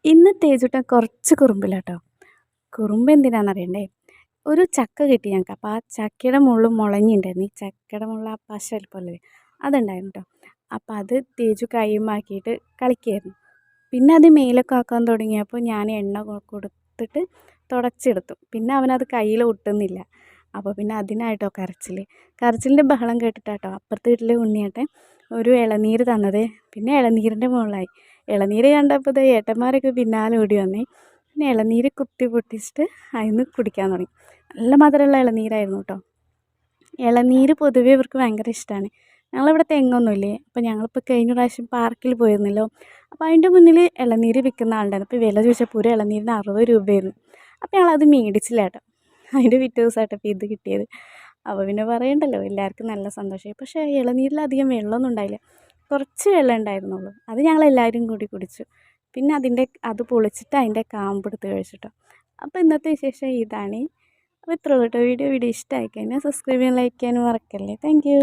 ഇന്ന് തേജുട്ടൻ കുറച്ച് കുറുമ്പിലാട്ടോ. കുറുമ്പ് എന്തിനാണെന്നറിയണ്ടേ? ഒരു ചക്ക കിട്ടി ഞങ്ങൾക്ക്. അപ്പോൾ ആ ചക്കയുടെ മുകളിൽ മുളഞ്ഞിണ്ടായിരുന്നു. ഈ ചക്കയുടെ മുകളിൽ ആ പശ പോലെ അതുണ്ടായിരുന്നു കേട്ടോ. അപ്പോൾ അത് തേജു കൈമാക്കിയിട്ട് കളിക്കുകയായിരുന്നു. പിന്നെ അത് മേലൊക്കെ ആക്കാൻ തുടങ്ങിയപ്പോൾ ഞാൻ എണ്ണ കൊടുത്തിട്ട് തുടച്ചെടുത്തു. പിന്നെ അവനത് കയ്യിൽ ഒട്ടുന്നില്ല. അപ്പോൾ പിന്നെ അതിനായിട്ടോ കരച്ചിൽ. കരച്ചിലിൻ്റെ ബഹളം കേട്ടിട്ടാട്ടോ അപ്പുറത്തെ വീട്ടിലെ ഉണ്ണിയേട്ടൻ ഒരു ഇളനീര് തന്നത്. പിന്നെ ഇളനീരിൻ്റെ മുകളിലായി. ഇളനീര് കണ്ടപ്പോൾ ദേ ഏട്ടന്മാരൊക്കെ പിന്നാലെ ഓടി വന്നേ. പിന്നെ ഇളനീര് കുത്തി പൊട്ടിച്ചിട്ട് അതിന് കുടിക്കാൻ തുടങ്ങി. നല്ല മധുരമുള്ള ഇളനീരായിരുന്നു കേട്ടോ. ഇളനീര് പൊതുവേ ഇവർക്ക് ഭയങ്കര ഇഷ്ടമാണ്. ഞങ്ങളിവിടെ തെങ്ങൊന്നുമില്ലേ. അപ്പോൾ ഞങ്ങളിപ്പോൾ കഴിഞ്ഞ പ്രാവശ്യം പാർക്കിൽ പോയിരുന്നല്ലോ. അപ്പോൾ അതിൻ്റെ മുന്നിൽ ഇളനീര് വിൽക്കുന്ന ആളുണ്ടായിരുന്നു. അപ്പോൾ വില ചോദിച്ചപ്പോൾ ഒരു ഇളനീരിന് 60 രൂപയായിരുന്നു. അപ്പോൾ ഞങ്ങളത് മേടിച്ചില്ല കേട്ടോ. അതിൻ്റെ പിറ്റേ ദിവസമായിട്ടോ ഇപ്പോൾ ഇത് കിട്ടിയത്. അപ്പോൾ പിന്നെ പറയണ്ടല്ലോ, എല്ലാവർക്കും നല്ല സന്തോഷമായി. പക്ഷേ ഇളനീരിലധികം വെള്ളമൊന്നും ഉണ്ടായില്ല. കുറച്ച് വെള്ളം ഉണ്ടായിരുന്നുള്ളൂ. അത് ഞങ്ങളെല്ലാവരും കൂടി കുടിച്ചു. പിന്നെ അത് പൊളിച്ചിട്ട് അതിൻ്റെ കാമ്പെടുത്ത് കഴിച്ചിട്ടോ. അപ്പോൾ ഇന്നത്തെ വിശേഷം ഇതാണ്. അപ്പോൾ ഇത്രയുള്ളൂ കേട്ടോ. വീഡിയോ ഇഷ്ടമായി കഴിഞ്ഞാൽ സബ്സ്ക്രൈബ് ചെയ്യാൻ, ലൈക്ക് ചെയ്യാനും മറക്കല്ലേ. Thank you.